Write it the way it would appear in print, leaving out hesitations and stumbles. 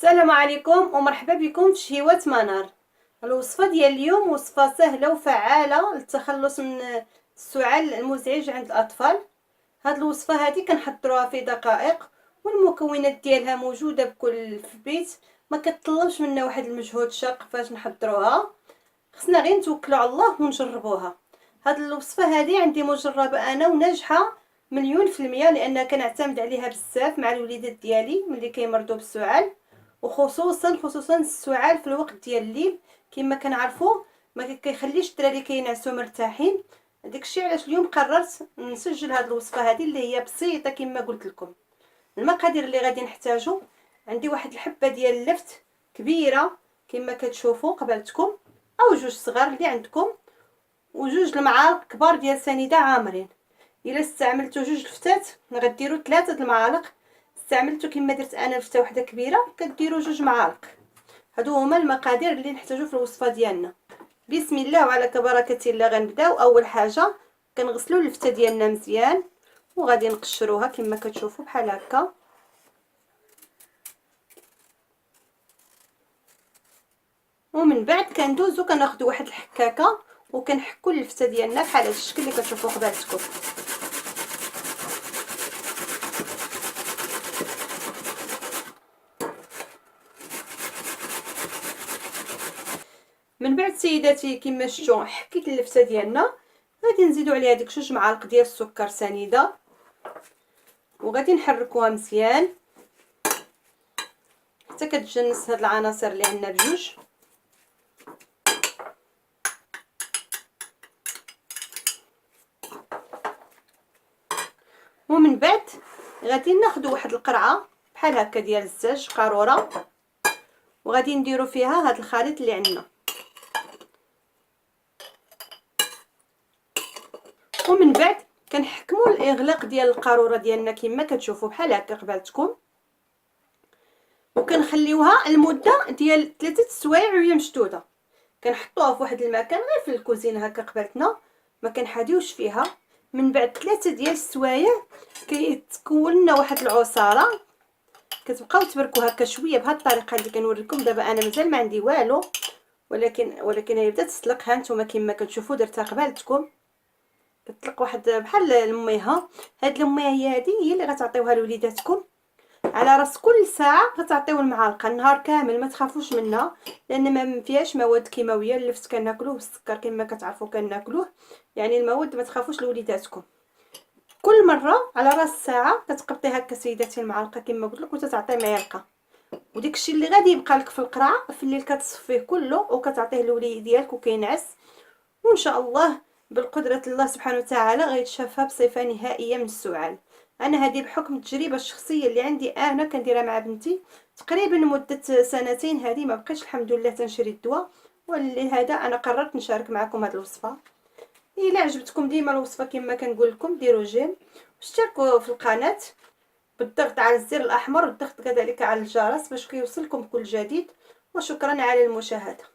السلام عليكم ومرحبا بكم في شهيوات منار. الوصفه ديال اليوم وصفه سهله وفعاله للتخلص من السعال المزعج عند الاطفال. هاد الوصفه هذه كنحضروها في دقائق، والمكونات ديالها موجوده بكل في البيت، ما كتطلبش منا واحد المجهود شاق فاش نحضروها. خصنا غير نتوكلوا على الله ونجربوها. هاد الوصفه هذه عندي مجربه انا وناجحه مليون في المية، لان كنعتمد عليها بزاف مع الوليدات ديالي ملي كيمرضوا بالسعال، وخصوصا السعال في الوقت ديال الليل كما كنعرفوا ما كيخليش الدراري كينعسوا مرتاحين. داكشي علاش اليوم قررت نسجل هذه الوصفه هذه اللي هي بسيطه كما قلت لكم. المقادير اللي غادي نحتاجو: عندي واحد الحبه ديال اللفت كبيره كما كتشوفوا قبالتكم، او جوج صغار اللي عندكم، وجوج المعالق كبار ديال سنيده عامرين. الا استعملتوا جوج لفتات غديروا 3 المعالق، استعملتو كما درت انا لفته وحده كبيره كديروا 2 معالق. هادو هما المقادير اللي نحتاجو في الوصفه ديالنا. بسم الله وعلى بركه الله. غنبداو. اول حاجه كنغسلوا اللفته ديالنا مزيان وغادي نقشروها كما كتشوفوا بحال هكا. ومن بعد كندوزو كناخذوا واحد الحكاكه وكنحكوا اللفته ديالنا بحال هذا الشكل اللي كتشوفوا قدامكم. من بعد سيداتي كما شفتوا حكيت اللفته ديالنا، غادي نزيدوا عليها ديك 2 معالق ديال السكر سنيده وغادي نحركوها مزيان حتى كتجنس هاد العناصر اللي عندنا بجوج. ومن بعد غادي ناخذ واحد القرعه بحال هكا ديال الزاج قاروره وغادي نديروا فيها هاد الخليط اللي عندنا. ومن بعد كنحكموا الاغلاق ديال القاروره ديالنا كما كتشوفوا بحال هكا قبالتكم، وكنخليوها المده ديال 3 سوايع وهي مشدوده. كنحطوها في واحد المكان غير في الكوزينه هكا قبالتنا، ما كنحاديوش فيها. من بعد 3 ديال السوايع كيتكون لنا واحد العصاره، كتبقاو تبركوا هكا شويه بهذه الطريقه اللي كنوريكم دابا. انا مازال ما عندي والو، ولكن هي بدات تطلق. ها نتوما كما كتشوفوا درتها قبالتكم كتطلق واحد بحال الميها. هاد المياه هي اللي غتعطيوها لوليداتكم على راس كل ساعه، غتعطيو المعالقه النهار كامل. ما تخافوش منها لان ما فيهاش مواد كيماويه. اللفت كناكلوه والسكر كما كتعرفوا كناكلوه، يعني المواد ما تخافوش لوليداتكم. كل مره على راس ساعه كتقبطي هكا سيداتي المعلقه كما قلت لك وتتعطي معلقه. وداك الشيء اللي غادي يبقى لك في القرعه في الليل كتصفيه كله وكتعطيه لوليد ديالك وكينعس، وان شاء الله بالقدره الله سبحانه وتعالى غيتشافى بصفه نهائيه من السعال. انا هذه بحكم التجربه الشخصيه اللي عندي انا كنديرها مع بنتي تقريبا مده 2 سنين. هذه ما بقيتش الحمد لله تنشري الدواء، ولهذا انا قررت نشارك معكم هذه الوصفه. الا عجبتكم ديما الوصفه كما كنقول لكم ديروا جيم واشتركوا في القناه بالضغط على الزر الاحمر والضغط كذلك على الجرس باش كيوصلكم كل جديد. وشكرا على المشاهده.